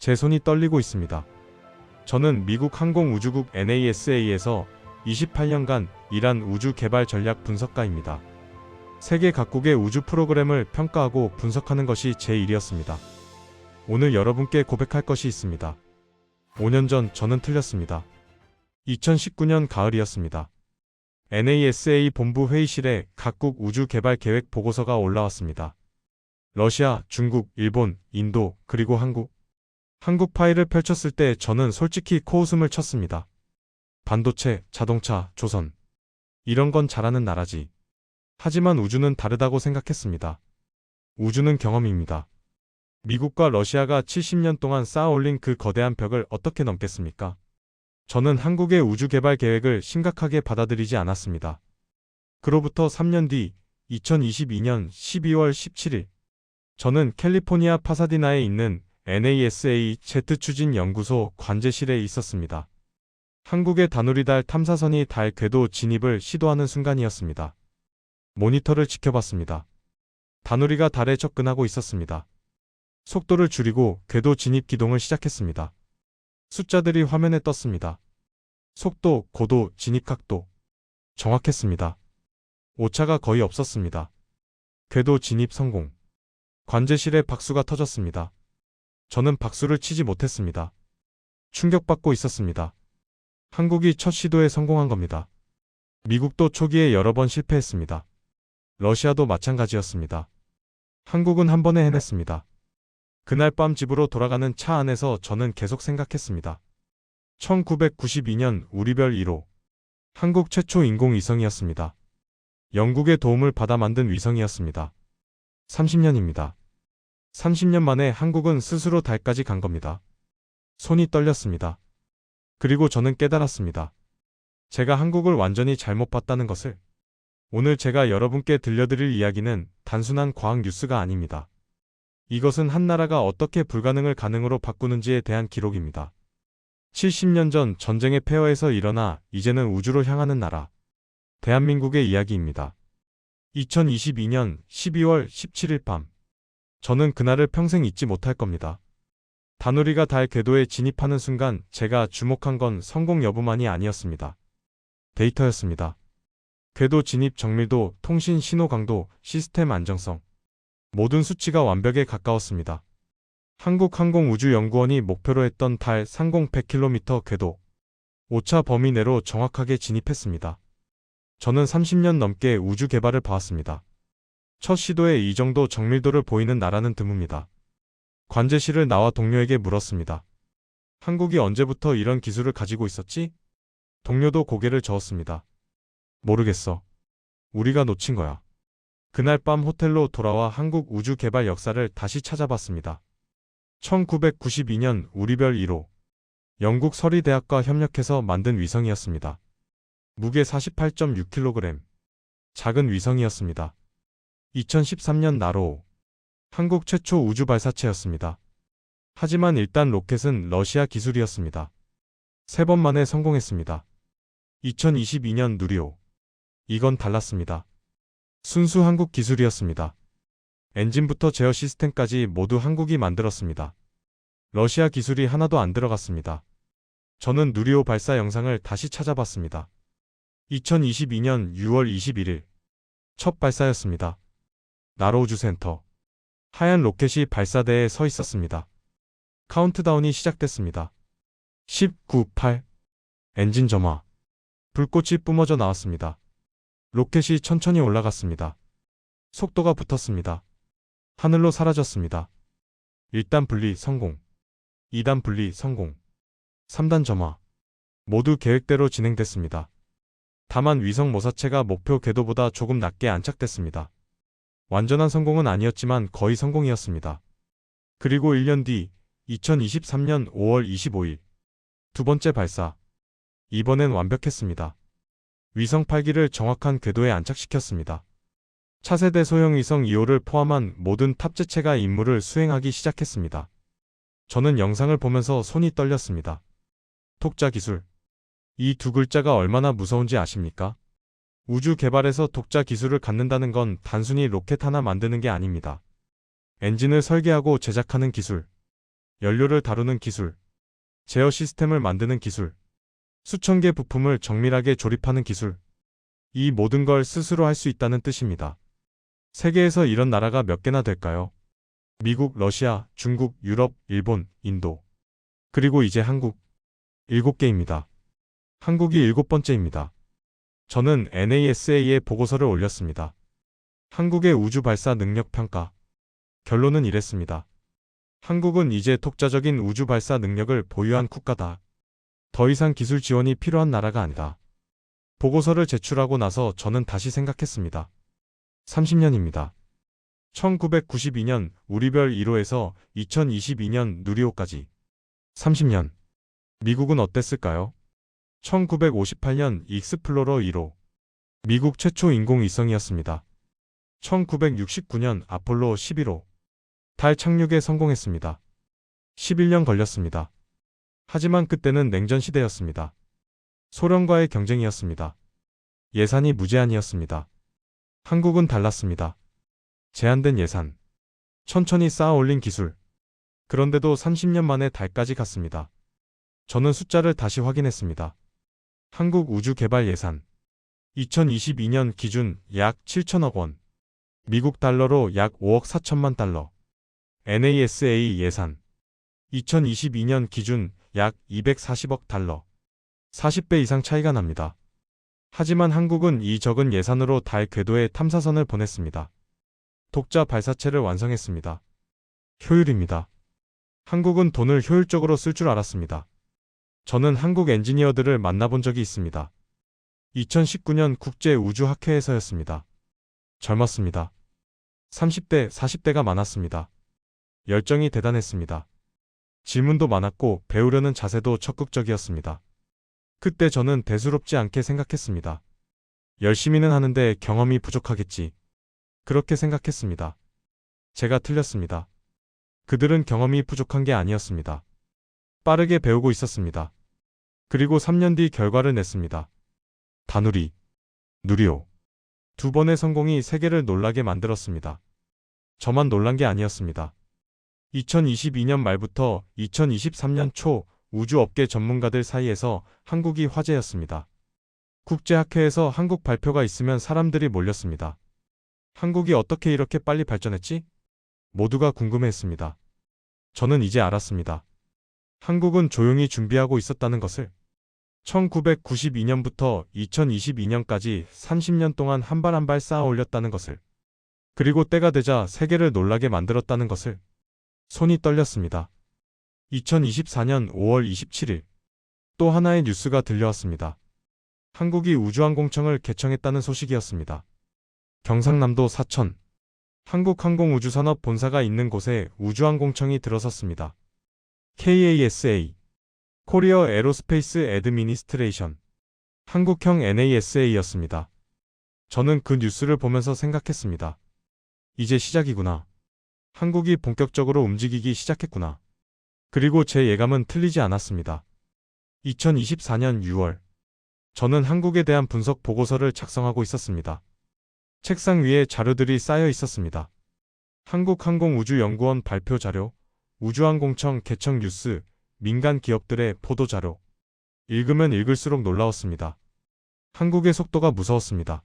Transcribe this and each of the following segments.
제 손이 떨리고 있습니다. 저는 미국 항공우주국 NASA에서 28년간 일한 우주 개발 전략 분석가입니다. 세계 각국의 우주 프로그램을 평가하고 분석하는 것이 제 일이었습니다. 오늘 여러분께 고백할 것이 있습니다. 5년 전 저는 틀렸습니다. 2019년 가을이었습니다. NASA 본부 회의실에 각국 우주 개발 계획 보고서가 올라왔습니다. 러시아, 중국, 일본, 인도, 그리고 한국 파일을 펼쳤을 때 저는 솔직히 코웃음을 쳤습니다. 반도체, 자동차, 조선. 이런 건 잘하는 나라지. 하지만 우주는 다르다고 생각했습니다. 우주는 경험입니다. 미국과 러시아가 70년 동안 쌓아 올린 그 거대한 벽을 어떻게 넘겠습니까? 저는 한국의 우주 개발 계획을 심각하게 받아들이지 않았습니다. 그로부터 3년 뒤 2022년 12월 17일 저는 캘리포니아 파사디나에 있는 NASA 제트 추진 연구소 관제실에 있었습니다. 한국의 다누리달 탐사선이 달 궤도 진입을 시도하는 순간이었습니다. 모니터를 지켜봤습니다. 다누리가 달에 접근하고 있었습니다. 속도를 줄이고 궤도 진입 기동을 시작했습니다. 숫자들이 화면에 떴습니다. 속도, 고도, 진입 각도. 정확했습니다. 오차가 거의 없었습니다. 궤도 진입 성공. 관제실에 박수가 터졌습니다. 저는 박수를 치지 못했습니다. 충격받고 있었습니다. 한국이 첫 시도에 성공한 겁니다. 미국도 초기에 여러 번 실패했습니다. 러시아도 마찬가지였습니다. 한국은 한 번에 해냈습니다. 그날 밤 집으로 돌아가는 차 안에서 저는 계속 생각했습니다. 1992년 우리별 1호. 한국 최초 인공위성이었습니다. 영국의 도움을 받아 만든 위성이었습니다. 30년입니다. 30년 만에 한국은 스스로 달까지 간 겁니다. 손이 떨렸습니다. 그리고 저는 깨달았습니다. 제가 한국을 완전히 잘못 봤다는 것을. 오늘 제가 여러분께 들려드릴 이야기는 단순한 과학 뉴스가 아닙니다. 이것은 한 나라가 어떻게 불가능을 가능으로 바꾸는지에 대한 기록입니다. 70년 전 전쟁의 폐허에서 일어나 이제는 우주로 향하는 나라. 대한민국의 이야기입니다. 2022년 12월 17일 밤. 저는 그날을 평생 잊지 못할 겁니다. 다누리가 달 궤도에 진입하는 순간 제가 주목한 건 성공 여부만이 아니었습니다. 데이터였습니다. 궤도 진입 정밀도, 통신 신호 강도, 시스템 안정성. 모든 수치가 완벽에 가까웠습니다. 한국항공우주연구원이 목표로 했던 달 상공 100km 궤도. 오차 범위 내로 정확하게 진입했습니다. 저는 30년 넘게 우주 개발을 봐왔습니다. 첫 시도에 이 정도 정밀도를 보이는 나라는 드뭅니다. 관제실을 나와 동료에게 물었습니다. 한국이 언제부터 이런 기술을 가지고 있었지? 동료도 고개를 저었습니다. 모르겠어. 우리가 놓친 거야. 그날 밤 호텔로 돌아와 한국 우주 개발 역사를 다시 찾아봤습니다. 1992년 우리별 1호. 영국 서리대학과 협력해서 만든 위성이었습니다. 무게 48.6kg. 작은 위성이었습니다. 2013년 나로. 한국 최초 우주 발사체였습니다. 하지만 일단 로켓은 러시아 기술이었습니다. 3번 만에 성공했습니다. 2022년 누리호. 이건 달랐습니다. 순수 한국 기술이었습니다. 엔진부터 제어 시스템까지 모두 한국이 만들었습니다. 러시아 기술이 하나도 안 들어갔습니다. 저는 누리호 발사 영상을 다시 찾아봤습니다. 2022년 6월 21일. 첫 발사였습니다. 나로우주센터. 하얀 로켓이 발사대에 서 있었습니다. 카운트다운이 시작됐습니다. 10, 9, 8. 엔진 점화. 불꽃이 뿜어져 나왔습니다. 로켓이 천천히 올라갔습니다. 속도가 붙었습니다. 하늘로 사라졌습니다. 1단 분리 성공. 2단 분리 성공. 3단 점화. 모두 계획대로 진행됐습니다. 다만 위성 모사체가 목표 궤도보다 조금 낮게 안착됐습니다. 완전한 성공은 아니었지만 거의 성공이었습니다. 그리고 1년 뒤 2023년 5월 25일. 두 번째 발사. 이번엔 완벽했습니다. 위성 8기를 정확한 궤도에 안착시켰습니다. 차세대 소형 위성 2호를 포함한 모든 탑재체가 임무를 수행하기 시작했습니다. 저는 영상을 보면서 손이 떨렸습니다. 독자 기술. 이 두 글자가 얼마나 무서운지 아십니까? 우주 개발에서 독자 기술을 갖는다는 건 단순히 로켓 하나 만드는 게 아닙니다. 엔진을 설계하고 제작하는 기술. 연료를 다루는 기술, 제어 시스템을 만드는 기술, 수천 개 부품을 정밀하게 조립하는 기술. 이 모든 걸 스스로 할 수 있다는 뜻입니다. 세계에서 이런 나라가 몇 개나 될까요? 미국, 러시아, 중국, 유럽, 일본, 인도. 그리고 이제 한국. 7개입니다. 한국이 7번째입니다. 저는 NASA에 보고서를 올렸습니다. 한국의 우주 발사 능력 평가. 결론은 이랬습니다. 한국은 이제 독자적인 우주 발사 능력을 보유한 국가다. 더 이상 기술 지원이 필요한 나라가 아니다. 보고서를 제출하고 나서 저는 다시 생각했습니다. 30년입니다. 1992년 우리별 1호에서 2022년 누리호까지. 30년. 미국은 어땠을까요? 1958년 익스플로러 1호. 미국 최초 인공위성이었습니다. 1969년 아폴로 11호. 달 착륙에 성공했습니다. 11년 걸렸습니다. 하지만 그때는 냉전 시대였습니다. 소련과의 경쟁이었습니다. 예산이 무제한이었습니다. 한국은 달랐습니다. 제한된 예산. 천천히 쌓아 올린 기술. 그런데도 30년 만에 달까지 갔습니다. 저는 숫자를 다시 확인했습니다. 한국 우주 개발 예산. 2022년 기준 약 7천억 원. 미국 달러로 약 5억 4천만 달러. NASA 예산. 2022년 기준 약 240억 달러. 40배 이상 차이가 납니다. 하지만 한국은 이 적은 예산으로 달 궤도에 탐사선을 보냈습니다. 독자 발사체를 완성했습니다. 효율입니다. 한국은 돈을 효율적으로 쓸 줄 알았습니다. 저는 한국 엔지니어들을 만나본 적이 있습니다. 2019년 국제우주학회에서였습니다. 젊었습니다. 30대, 40대가 많았습니다. 열정이 대단했습니다. 질문도 많았고 배우려는 자세도 적극적이었습니다. 그때 저는 대수롭지 않게 생각했습니다. 열심히는 하는데 경험이 부족하겠지. 그렇게 생각했습니다. 제가 틀렸습니다. 그들은 경험이 부족한 게 아니었습니다. 빠르게 배우고 있었습니다. 그리고 3년 뒤 결과를 냈습니다. 다누리, 누리호. 2번의 성공이 세계를 놀라게 만들었습니다. 저만 놀란 게 아니었습니다. 2022년 말부터 2023년 초 우주업계 전문가들 사이에서 한국이 화제였습니다. 국제학회에서 한국 발표가 있으면 사람들이 몰렸습니다. 한국이 어떻게 이렇게 빨리 발전했지? 모두가 궁금해했습니다. 저는 이제 알았습니다. 한국은 조용히 준비하고 있었다는 것을. 1992년부터 2022년까지 30년 동안 한 발 한 발 쌓아 올렸다는 것을. 그리고 때가 되자 세계를 놀라게 만들었다는 것을. 손이 떨렸습니다. 2024년 5월 27일. 또 하나의 뉴스가 들려왔습니다. 한국이 우주항공청을 개청했다는 소식이었습니다. 경상남도 사천. 한국항공우주산업 본사가 있는 곳에 우주항공청이 들어섰습니다. KASA. 코리어 에로스페이스 애드미니스트레이션. 한국형 NASA였습니다. 저는 그 뉴스를 보면서 생각했습니다. 이제 시작이구나. 한국이 본격적으로 움직이기 시작했구나. 그리고 제 예감은 틀리지 않았습니다. 2024년 6월. 저는 한국에 대한 분석 보고서를 작성하고 있었습니다. 책상 위에 자료들이 쌓여 있었습니다. 한국항공우주연구원 발표 자료, 우주항공청 개청 뉴스, 민간 기업들의 보도 자료. 읽으면 읽을수록 놀라웠습니다. 한국의 속도가 무서웠습니다.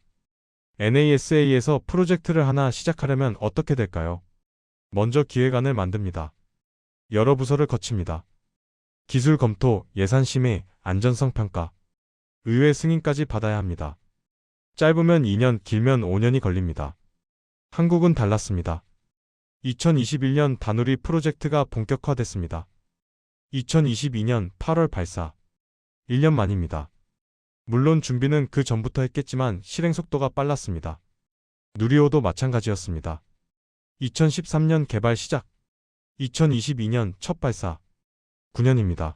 NASA에서 프로젝트를 하나 시작하려면 어떻게 될까요? 먼저 기획안을 만듭니다. 여러 부서를 거칩니다. 기술 검토, 예산 심의, 안전성 평가, 의회 승인까지 받아야 합니다. 짧으면 2년, 길면 5년이 걸립니다. 한국은 달랐습니다. 2021년 다누리 프로젝트가 본격화됐습니다. 2022년 8월 발사. 1년 만입니다. 물론 준비는 그 전부터 했겠지만 실행 속도가 빨랐습니다. 누리호도 마찬가지였습니다. 2013년 개발 시작. 2022년 첫 발사. 9년입니다.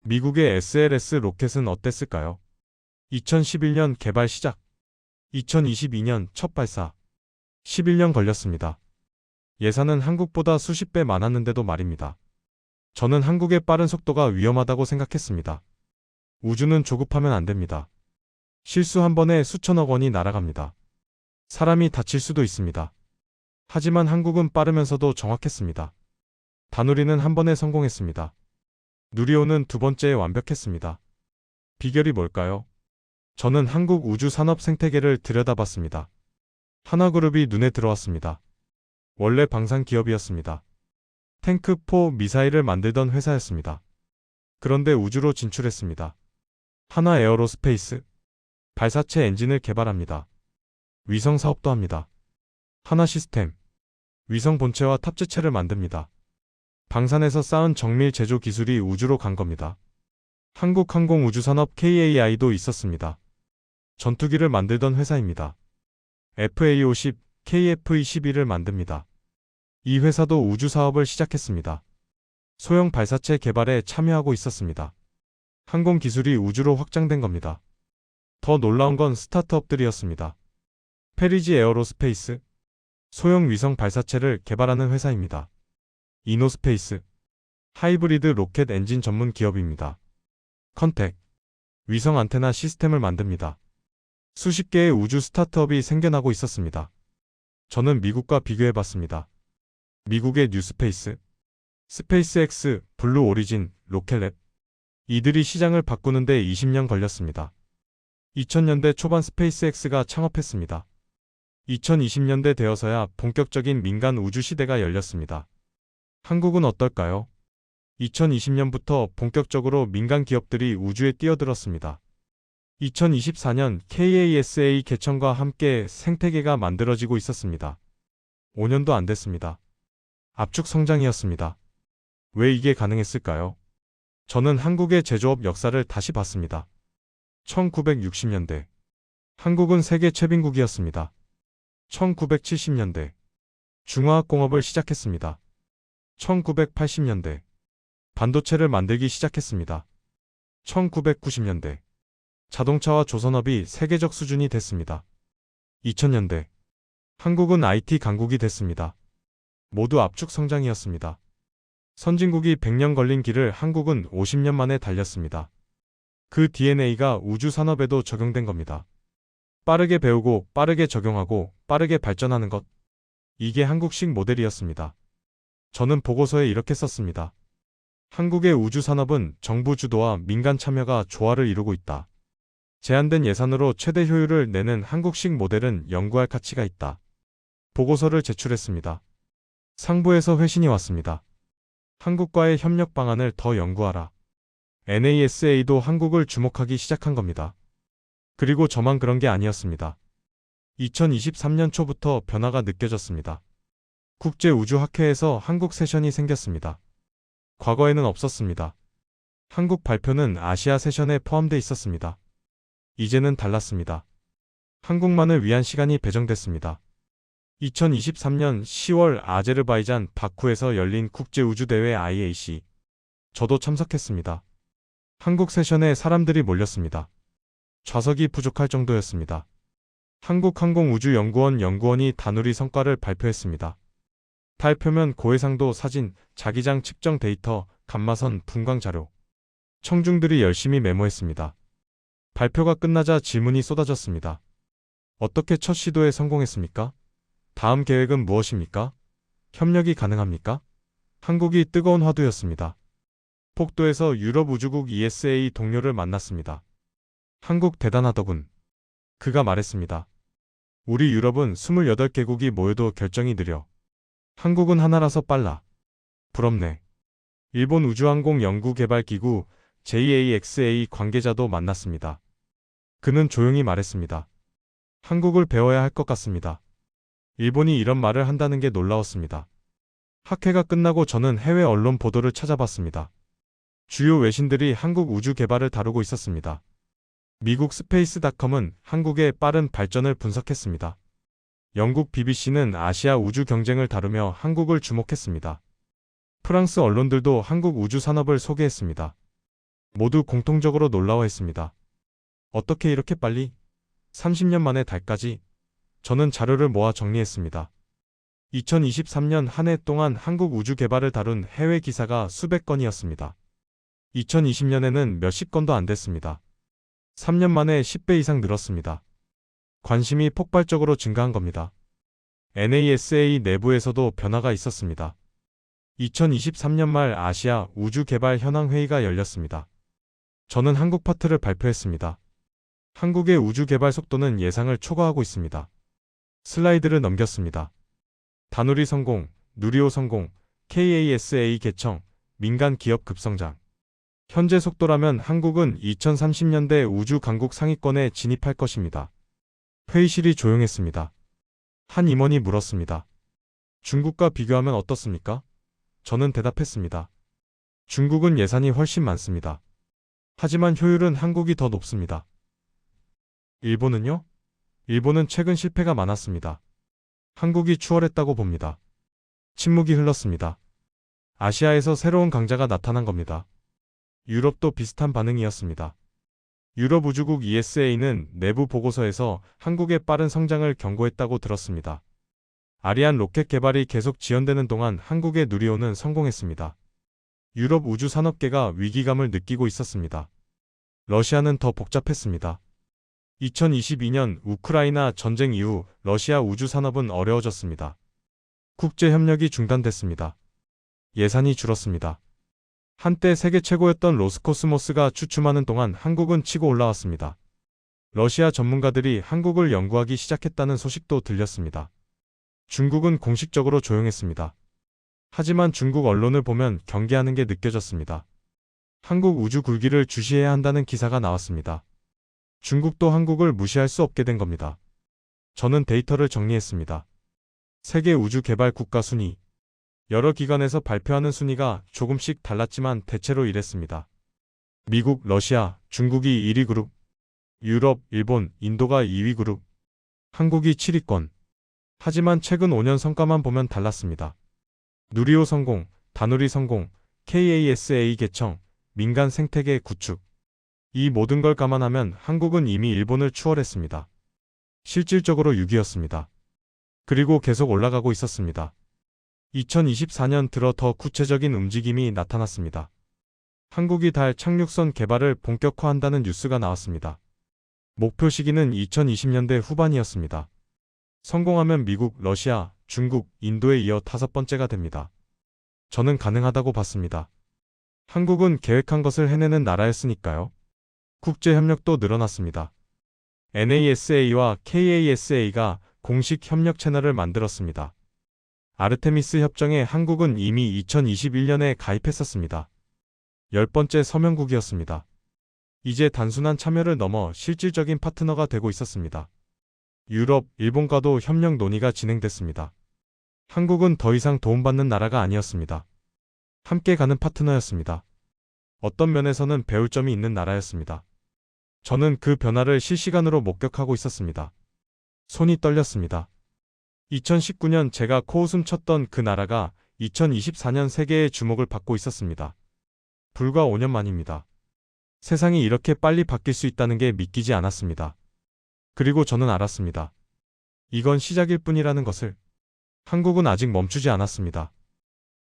미국의 SLS 로켓은 어땠을까요? 2011년 개발 시작. 2022년 첫 발사. 11년 걸렸습니다. 예산은 한국보다 수십 배 많았는데도 말입니다. 저는 한국의 빠른 속도가 위험하다고 생각했습니다. 우주는 조급하면 안 됩니다. 실수 한 번에 수천억 원이 날아갑니다. 사람이 다칠 수도 있습니다. 하지만 한국은 빠르면서도 정확했습니다. 다누리는 한 번에 성공했습니다. 누리호는 두 번째에 완벽했습니다. 비결이 뭘까요? 저는 한국 우주 산업 생태계를 들여다봤습니다. 한화그룹이 눈에 들어왔습니다. 원래 방산 기업이었습니다. 탱크-4 미사일을 만들던 회사였습니다. 그런데 우주로 진출했습니다. 한화 에어로스페이스, 발사체 엔진을 개발합니다. 위성 사업도 합니다. 한화 시스템, 위성 본체와 탑재체를 만듭니다. 방산에서 쌓은 정밀 제조 기술이 우주로 간 겁니다. 한국항공우주산업 KAI도 있었습니다. 전투기를 만들던 회사입니다. FA-50, KF-21을 만듭니다. 이 회사도 우주 사업을 시작했습니다. 소형 발사체 개발에 참여하고 있었습니다. 항공 기술이 우주로 확장된 겁니다. 더 놀라운 건 스타트업들이었습니다. 페리지 에어로스페이스, 소형 위성 발사체를 개발하는 회사입니다. 이노스페이스, 하이브리드 로켓 엔진 전문 기업입니다. 컨텍, 위성 안테나 시스템을 만듭니다. 수십 개의 우주 스타트업이 생겨나고 있었습니다. 저는 미국과 비교해봤습니다. 미국의 뉴스페이스, 스페이스X, 블루 오리진, 로켓랩. 이들이 시장을 바꾸는데 20년 걸렸습니다. 2000년대 초반 스페이스X가 창업했습니다. 2020년대 되어서야 본격적인 민간 우주 시대가 열렸습니다. 한국은 어떨까요? 2020년부터 본격적으로 민간 기업들이 우주에 뛰어들었습니다. 2024년 KASA 개천과 함께 생태계가 만들어지고 있었습니다. 5년도 안 됐습니다. 압축 성장이었습니다. 왜 이게 가능했을까요? 저는 한국의 제조업 역사를 다시 봤습니다. 1960년대. 한국은 세계 최빈국이었습니다. 1970년대. 중화학공업을 시작했습니다. 1980년대. 반도체를 만들기 시작했습니다. 1990년대. 자동차와 조선업이 세계적 수준이 됐습니다. 2000년대. 한국은 IT 강국이 됐습니다. 모두 압축 성장이었습니다. 선진국이 100년 걸린 길을 한국은 50년 만에 달렸습니다. 그 DNA가 우주 산업에도 적용된 겁니다. 빠르게 배우고 빠르게 적용하고 빠르게 발전하는 것. 이게 한국식 모델이었습니다. 저는 보고서에 이렇게 썼습니다. 한국의 우주 산업은 정부 주도와 민간 참여가 조화를 이루고 있다. 제한된 예산으로 최대 효율을 내는 한국식 모델은 연구할 가치가 있다. 보고서를 제출했습니다. 상부에서 회신이 왔습니다. 한국과의 협력 방안을 더 연구하라. NASA도 한국을 주목하기 시작한 겁니다. 그리고 저만 그런 게 아니었습니다. 2023년 초부터 변화가 느껴졌습니다. 국제우주학회에서 한국 세션이 생겼습니다. 과거에는 없었습니다. 한국 발표는 아시아 세션에 포함돼 있었습니다. 이제는 달랐습니다. 한국만을 위한 시간이 배정됐습니다. 2023년 10월 아제르바이잔 바쿠에서 열린 국제우주대회 IAC. 저도 참석했습니다. 한국 세션에 사람들이 몰렸습니다. 좌석이 부족할 정도였습니다. 한국항공우주연구원 연구원이 다누리 성과를 발표했습니다. 달 표면 고해상도 사진, 자기장 측정 데이터, 감마선, 분광 자료. 청중들이 열심히 메모했습니다. 발표가 끝나자 질문이 쏟아졌습니다. 어떻게 첫 시도에 성공했습니까? 다음 계획은 무엇입니까? 협력이 가능합니까? 한국이 뜨거운 화두였습니다. 폭도에서 유럽 우주국 ESA 동료를 만났습니다. 한국 대단하더군. 그가 말했습니다. 우리 유럽은 28개국이 모여도 결정이 느려. 한국은 하나라서 빨라. 부럽네. 일본 우주항공연구개발기구 JAXA 관계자도 만났습니다. 그는 조용히 말했습니다. 한국을 배워야 할 것 같습니다. 일본이 이런 말을 한다는 게 놀라웠습니다. 학회가 끝나고 저는 해외 언론 보도를 찾아봤습니다. 주요 외신들이 한국 우주 개발을 다루고 있었습니다. 미국 스페이스닷컴은 한국의 빠른 발전을 분석했습니다. 영국 BBC는 아시아 우주 경쟁을 다루며 한국을 주목했습니다. 프랑스 언론들도 한국 우주 산업을 소개했습니다. 모두 공통적으로 놀라워했습니다. 어떻게 이렇게 빨리? 30년 만에 달까지? 저는 자료를 모아 정리했습니다. 2023년 한 해 동안 한국 우주 개발을 다룬 해외 기사가 수백 건이었습니다. 2020년에는 몇십 건도 안 됐습니다. 3년 만에 10배 이상 늘었습니다. 관심이 폭발적으로 증가한 겁니다. NASA 내부에서도 변화가 있었습니다. 2023년 말 아시아 우주개발 현황 회의가 열렸습니다. 저는 한국 파트를 발표했습니다. 한국의 우주개발 속도는 예상을 초과하고 있습니다. 슬라이드를 넘겼습니다. 다누리 성공, 누리호 성공, KASA 개청, 민간 기업 급성장. 현재 속도라면 한국은 2030년대 우주 강국 상위권에 진입할 것입니다. 회의실이 조용했습니다. 한 임원이 물었습니다. 중국과 비교하면 어떻습니까? 저는 대답했습니다. 중국은 예산이 훨씬 많습니다. 하지만 효율은 한국이 더 높습니다. 일본은요? 일본은 최근 실패가 많았습니다. 한국이 추월했다고 봅니다. 침묵이 흘렀습니다. 아시아에서 새로운 강자가 나타난 겁니다. 유럽도 비슷한 반응이었습니다. 유럽 우주국 ESA는 내부 보고서에서 한국의 빠른 성장을 경고했다고 들었습니다. 아리안 로켓 개발이 계속 지연되는 동안 한국의 누리호는 성공했습니다. 유럽 우주 산업계가 위기감을 느끼고 있었습니다. 러시아는 더 복잡했습니다. 2022년 우크라이나 전쟁 이후 러시아 우주 산업은 어려워졌습니다. 국제 협력이 중단됐습니다. 예산이 줄었습니다. 한때 세계 최고였던 로스코스모스가 주춤하는 동안 한국은 치고 올라왔습니다. 러시아 전문가들이 한국을 연구하기 시작했다는 소식도 들렸습니다. 중국은 공식적으로 조용했습니다. 하지만 중국 언론을 보면 경계하는 게 느껴졌습니다. 한국 우주 굴기를 주시해야 한다는 기사가 나왔습니다. 중국도 한국을 무시할 수 없게 된 겁니다. 저는 데이터를 정리했습니다. 세계 우주 개발 국가 순위. 여러 기관에서 발표하는 순위가 조금씩 달랐지만 대체로 이랬습니다. 미국, 러시아, 중국이 1위 그룹, 유럽, 일본, 인도가 2위 그룹, 한국이 7위권. 하지만 최근 5년 성과만 보면 달랐습니다. 누리호 성공, 다누리 성공, KASA 개청, 민간 생태계 구축. 이 모든 걸 감안하면 한국은 이미 일본을 추월했습니다. 실질적으로 6위였습니다. 그리고 계속 올라가고 있었습니다. 2024년 들어 더 구체적인 움직임이 나타났습니다. 한국이 달 착륙선 개발을 본격화한다는 뉴스가 나왔습니다. 목표 시기는 2020년대 후반이었습니다. 성공하면 미국, 러시아, 중국, 인도에 이어 5번째가 됩니다. 저는 가능하다고 봤습니다. 한국은 계획한 것을 해내는 나라였으니까요. 국제협력도 늘어났습니다. NASA와 KASA가 공식 협력 채널을 만들었습니다. 아르테미스 협정에 한국은 이미 2021년에 가입했었습니다. 10번째 서명국이었습니다. 이제 단순한 참여를 넘어 실질적인 파트너가 되고 있었습니다. 유럽, 일본과도 협력 논의가 진행됐습니다. 한국은 더 이상 도움받는 나라가 아니었습니다. 함께 가는 파트너였습니다. 어떤 면에서는 배울 점이 있는 나라였습니다. 저는 그 변화를 실시간으로 목격하고 있었습니다. 손이 떨렸습니다. 2019년 제가 코웃음 쳤던 그 나라가 2024년 세계의 주목을 받고 있었습니다. 불과 5년 만입니다. 세상이 이렇게 빨리 바뀔 수 있다는 게 믿기지 않았습니다. 그리고 저는 알았습니다. 이건 시작일 뿐이라는 것을. 한국은 아직 멈추지 않았습니다.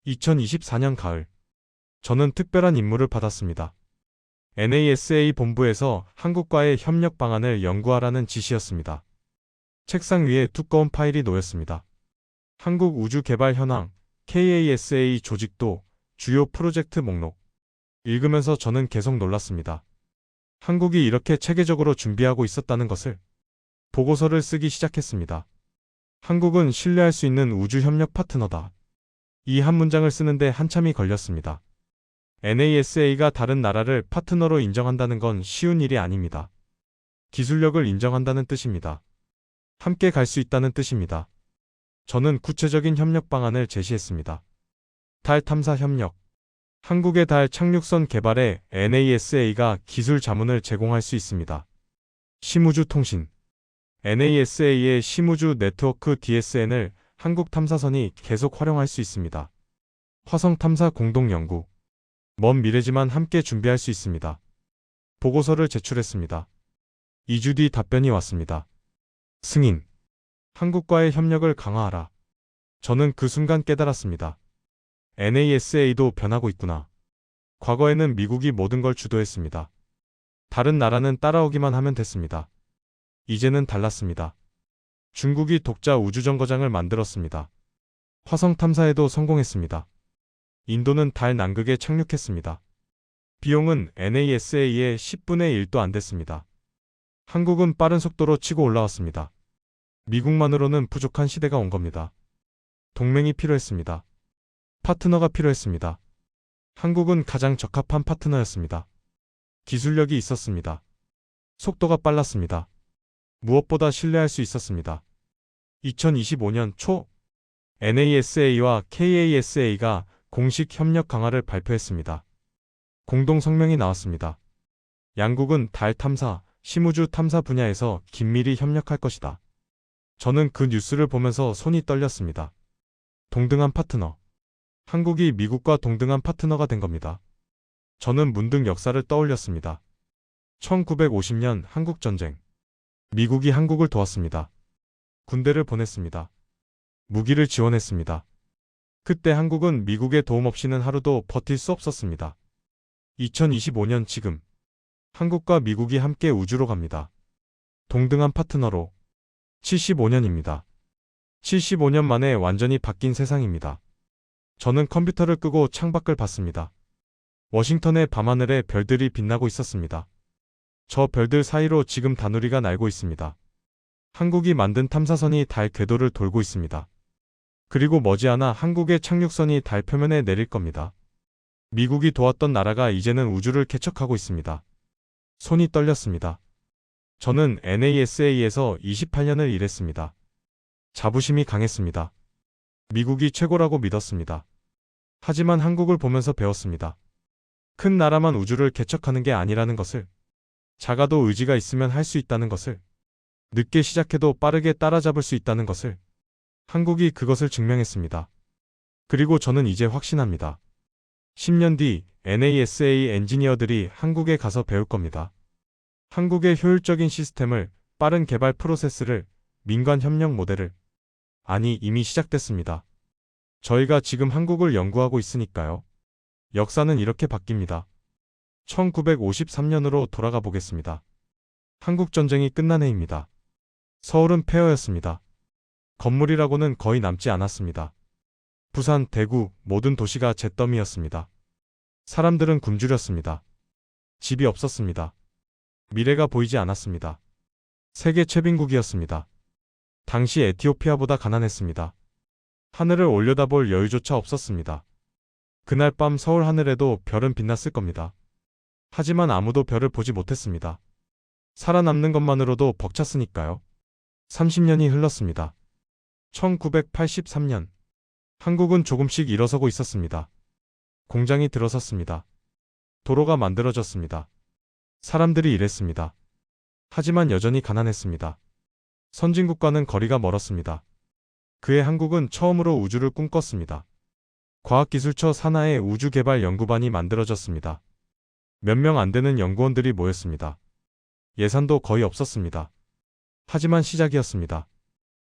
2024년 가을. 저는 특별한 임무를 받았습니다. NASA 본부에서 한국과의 협력 방안을 연구하라는 지시였습니다. 책상 위에 두꺼운 파일이 놓였습니다. 한국 우주 개발 현황, KASA 조직도, 주요 프로젝트 목록. 읽으면서 저는 계속 놀랐습니다. 한국이 이렇게 체계적으로 준비하고 있었다는 것을. 보고서를 쓰기 시작했습니다. 한국은 신뢰할 수 있는 우주 협력 파트너다. 이 한 문장을 쓰는데 한참이 걸렸습니다. NASA가 다른 나라를 파트너로 인정한다는 건 쉬운 일이 아닙니다. 기술력을 인정한다는 뜻입니다. 함께 갈 수 있다는 뜻입니다. 저는 구체적인 협력 방안을 제시했습니다. 달 탐사 협력. 한국의 달 착륙선 개발에 NASA가 기술 자문을 제공할 수 있습니다. 심우주 통신. NASA의 심우주 네트워크 DSN을 한국 탐사선이 계속 활용할 수 있습니다. 화성 탐사 공동 연구. 먼 미래지만 함께 준비할 수 있습니다. 보고서를 제출했습니다. 2주 뒤 답변이 왔습니다. 승인. 한국과의 협력을 강화하라. 저는 그 순간 깨달았습니다. NASA도 변하고 있구나. 과거에는 미국이 모든 걸 주도했습니다. 다른 나라는 따라오기만 하면 됐습니다. 이제는 달랐습니다. 중국이 독자 우주정거장을 만들었습니다. 화성 탐사에도 성공했습니다. 인도는 달 남극에 착륙했습니다. 비용은 NASA의 10분의 1도 안 됐습니다. 한국은 빠른 속도로 치고 올라왔습니다. 미국만으로는 부족한 시대가 온 겁니다. 동맹이 필요했습니다. 파트너가 필요했습니다. 한국은 가장 적합한 파트너였습니다. 기술력이 있었습니다. 속도가 빨랐습니다. 무엇보다 신뢰할 수 있었습니다. 2025년 초 NASA와 KASA가 공식 협력 강화를 발표했습니다. 공동 성명이 나왔습니다. 양국은 달 탐사, 심우주 탐사 분야에서 긴밀히 협력할 것이다. 저는 그 뉴스를 보면서 손이 떨렸습니다. 동등한 파트너. 한국이 미국과 동등한 파트너가 된 겁니다. 저는 문득 역사를 떠올렸습니다. 1950년 한국전쟁. 미국이 한국을 도왔습니다. 군대를 보냈습니다. 무기를 지원했습니다. 그때 한국은 미국의 도움 없이는 하루도 버틸 수 없었습니다. 2025년 지금 한국과 미국이 함께 우주로 갑니다. 동등한 파트너로 75년입니다. 75년 만에 완전히 바뀐 세상입니다. 저는 컴퓨터를 끄고 창밖을 봤습니다. 워싱턴의 밤하늘에 별들이 빛나고 있었습니다. 저 별들 사이로 지금 다누리가 날고 있습니다. 한국이 만든 탐사선이 달 궤도를 돌고 있습니다. 그리고 머지않아 한국의 착륙선이 달 표면에 내릴 겁니다. 미국이 도왔던 나라가 이제는 우주를 개척하고 있습니다. 손이 떨렸습니다. 저는 NASA에서 28년을 일했습니다. 자부심이 강했습니다. 미국이 최고라고 믿었습니다. 하지만 한국을 보면서 배웠습니다. 큰 나라만 우주를 개척하는 게 아니라는 것을, 작아도 의지가 있으면 할 수 있다는 것을, 늦게 시작해도 빠르게 따라잡을 수 있다는 것을, 한국이 그것을 증명했습니다. 그리고 저는 이제 확신합니다. 10년 뒤 NASA 엔지니어들이 한국에 가서 배울 겁니다. 한국의 효율적인 시스템을, 빠른 개발 프로세스를, 민관 협력 모델을. 아니, 이미 시작됐습니다. 저희가 지금 한국을 연구하고 있으니까요. 역사는 이렇게 바뀝니다. 1953년으로 돌아가 보겠습니다. 한국전쟁이 끝난 해입니다. 서울은 폐허였습니다. 건물이라고는 거의 남지 않았습니다. 부산, 대구, 모든 도시가 잿더미였습니다. 사람들은 굶주렸습니다. 집이 없었습니다. 미래가 보이지 않았습니다. 세계 최빈국이었습니다. 당시 에티오피아보다 가난했습니다. 하늘을 올려다볼 여유조차 없었습니다. 그날 밤 서울 하늘에도 별은 빛났을 겁니다. 하지만 아무도 별을 보지 못했습니다. 살아남는 것만으로도 벅찼으니까요. 30년이 흘렀습니다. 1983년. 한국은 조금씩 일어서고 있었습니다. 공장이 들어섰습니다. 도로가 만들어졌습니다. 사람들이 일했습니다. 하지만 여전히 가난했습니다. 선진국과는 거리가 멀었습니다. 그해 한국은 처음으로 우주를 꿈꿨습니다. 과학기술처 산하의 우주개발연구반이 만들어졌습니다. 몇 명 안 되는 연구원들이 모였습니다. 예산도 거의 없었습니다. 하지만 시작이었습니다.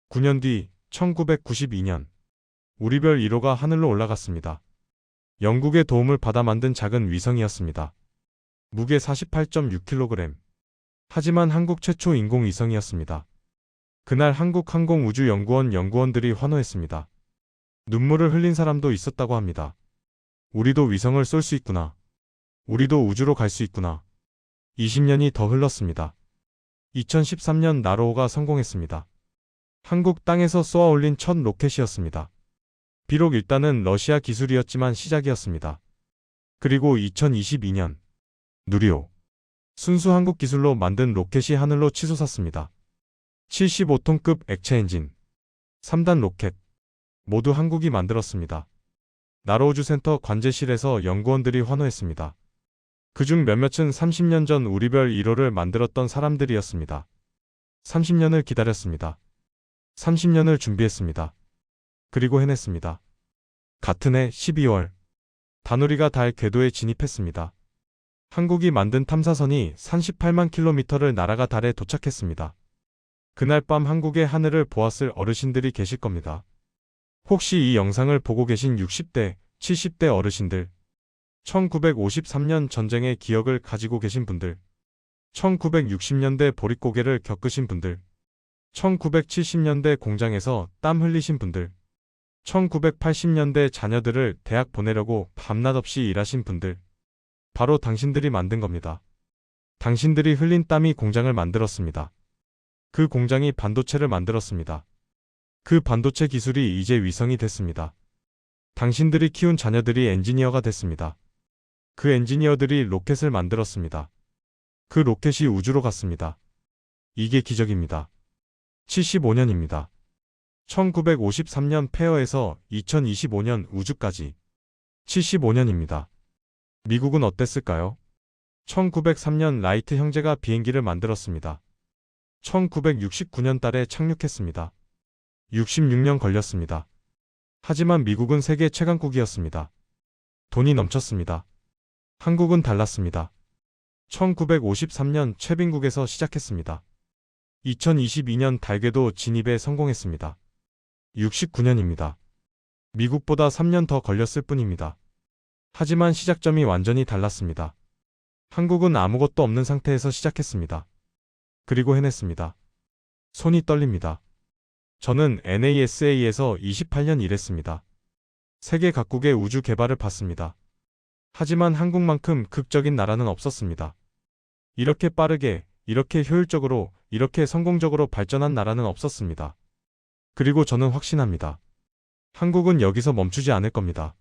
9년 뒤 1992년 우리별 1호가 하늘로 올라갔습니다. 영국의 도움을 받아 만든 작은 위성이었습니다. 무게 48.6kg. 하지만 한국 최초 인공위성이었습니다. 그날 한국항공우주연구원 연구원들이 환호했습니다. 눈물을 흘린 사람도 있었다고 합니다. 우리도 위성을 쏠 수 있구나. 우리도 우주로 갈 수 있구나. 20년이 더 흘렀습니다. 2013년 나로호가 성공했습니다. 한국 땅에서 쏘아 올린 첫 로켓이었습니다. 비록 일단은 러시아 기술이었지만 시작이었습니다. 그리고 2022년 누리호. 순수 한국 기술로 만든 로켓이 하늘로 치솟았습니다. 75톤급 액체 엔진, 3단 로켓, 모두 한국이 만들었습니다. 나로우주센터 관제실에서 연구원들이 환호했습니다. 그중 몇몇은 30년 전 우리별 1호를 만들었던 사람들이었습니다. 30년을 기다렸습니다. 30년을 준비했습니다. 그리고 해냈습니다. 같은 해 12월, 다누리가 달 궤도에 진입했습니다. 한국이 만든 탐사선이 38만 킬로미터를 날아가 달에 도착했습니다. 그날 밤 한국의 하늘을 보았을 어르신들이 계실 겁니다. 혹시 이 영상을 보고 계신 60대, 70대 어르신들, 1953년 전쟁의 기억을 가지고 계신 분들, 1960년대 보릿고개를 겪으신 분들, 1970년대 공장에서 땀 흘리신 분들, 1980년대 자녀들을 대학 보내려고 밤낮 없이 일하신 분들. 바로 당신들이 만든 겁니다. 당신들이 흘린 땀이 공장을 만들었습니다. 그 공장이 반도체를 만들었습니다. 그 반도체 기술이 이제 위성이 됐습니다. 당신들이 키운 자녀들이 엔지니어가 됐습니다. 그 엔지니어들이 로켓을 만들었습니다. 그 로켓이 우주로 갔습니다. 이게 기적입니다. 75년입니다. 1953년 폐허에서 2025년 우주까지 75년입니다. 미국은 어땠을까요? 1903년 라이트 형제가 비행기를 만들었습니다. 1969년 달에 착륙했습니다. 66년 걸렸습니다. 하지만 미국은 세계 최강국이었습니다. 돈이 넘쳤습니다. 한국은 달랐습니다. 1953년 최빈국에서 시작했습니다. 2022년 달궤도 진입에 성공했습니다. 69년입니다. 미국보다 3년 더 걸렸을 뿐입니다. 하지만 시작점이 완전히 달랐습니다. 한국은 아무것도 없는 상태에서 시작했습니다. 그리고 해냈습니다. 손이 떨립니다. 저는 NASA에서 28년 일했습니다. 세계 각국의 우주 개발을 봤습니다. 하지만 한국만큼 극적인 나라는 없었습니다. 이렇게 빠르게, 이렇게 효율적으로, 이렇게 성공적으로 발전한 나라는 없었습니다. 그리고 저는 확신합니다. 한국은 여기서 멈추지 않을 겁니다.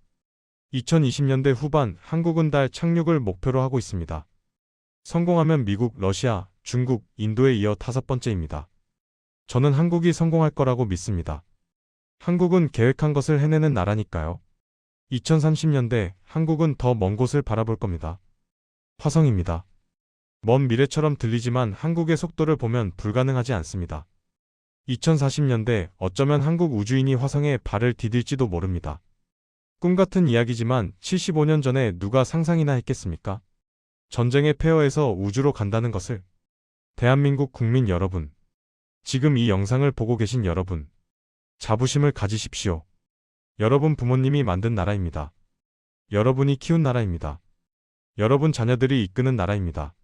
2020년대 후반 한국은 달 착륙을 목표로 하고 있습니다. 성공하면 미국, 러시아, 중국, 인도에 이어 5번째입니다. 저는 한국이 성공할 거라고 믿습니다. 한국은 계획한 것을 해내는 나라니까요. 2030년대 한국은 더 먼 곳을 바라볼 겁니다. 화성입니다. 먼 미래처럼 들리지만 한국의 속도를 보면 불가능하지 않습니다. 2040년대 어쩌면 한국 우주인이 화성에 발을 디딜지도 모릅니다. 꿈같은 이야기지만 75년 전에 누가 상상이나 했겠습니까? 전쟁의 폐허에서 우주로 간다는 것을. 대한민국 국민 여러분, 지금 이 영상을 보고 계신 여러분, 자부심을 가지십시오. 여러분 부모님이 만든 나라입니다. 여러분이 키운 나라입니다. 여러분 자녀들이 이끄는 나라입니다.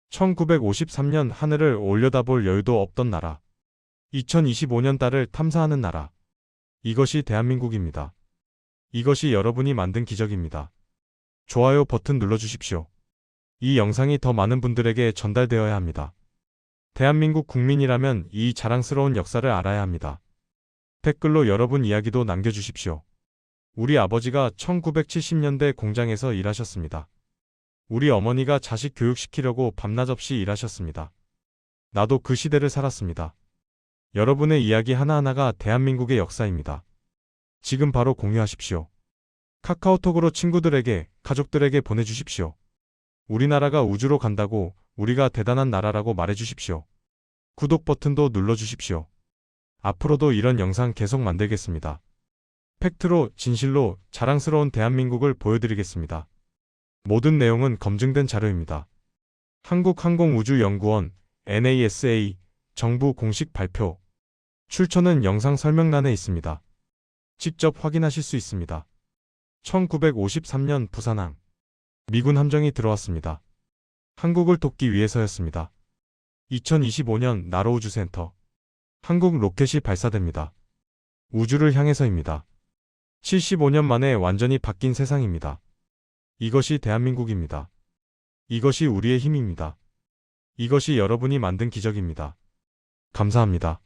1953년 하늘을 올려다볼 여유도 없던 나라. 2025년 달을 탐사하는 나라. 이것이 대한민국입니다. 이것이 여러분이 만든 기적입니다. 좋아요 버튼 눌러주십시오. 이 영상이 더 많은 분들에게 전달되어야 합니다. 대한민국 국민이라면 이 자랑스러운 역사를 알아야 합니다. 댓글로 여러분 이야기도 남겨주십시오. 우리 아버지가 1970년대 공장에서 일하셨습니다. 우리 어머니가 자식 교육시키려고 밤낮 없이 일하셨습니다. 나도 그 시대를 살았습니다. 여러분의 이야기 하나하나가 대한민국의 역사입니다. 지금 바로 공유하십시오. 카카오톡으로 친구들에게, 가족들에게 보내주십시오. 우리나라가 우주로 간다고, 우리가 대단한 나라라고 말해주십시오. 구독 버튼도 눌러주십시오. 앞으로도 이런 영상 계속 만들겠습니다. 팩트로, 진실로 자랑스러운 대한민국을 보여드리겠습니다. 모든 내용은 검증된 자료입니다. 한국항공우주연구원, NASA, 정부 공식 발표. 출처는 영상 설명란에 있습니다. 직접 확인하실 수 있습니다. 1953년 부산항. 미군 함정이 들어왔습니다. 한국을 돕기 위해서였습니다. 2025년 나로우주센터. 한국 로켓이 발사됩니다. 우주를 향해서입니다. 75년 만에 완전히 바뀐 세상입니다. 이것이 대한민국입니다. 이것이 우리의 힘입니다. 이것이 여러분이 만든 기적입니다. 감사합니다.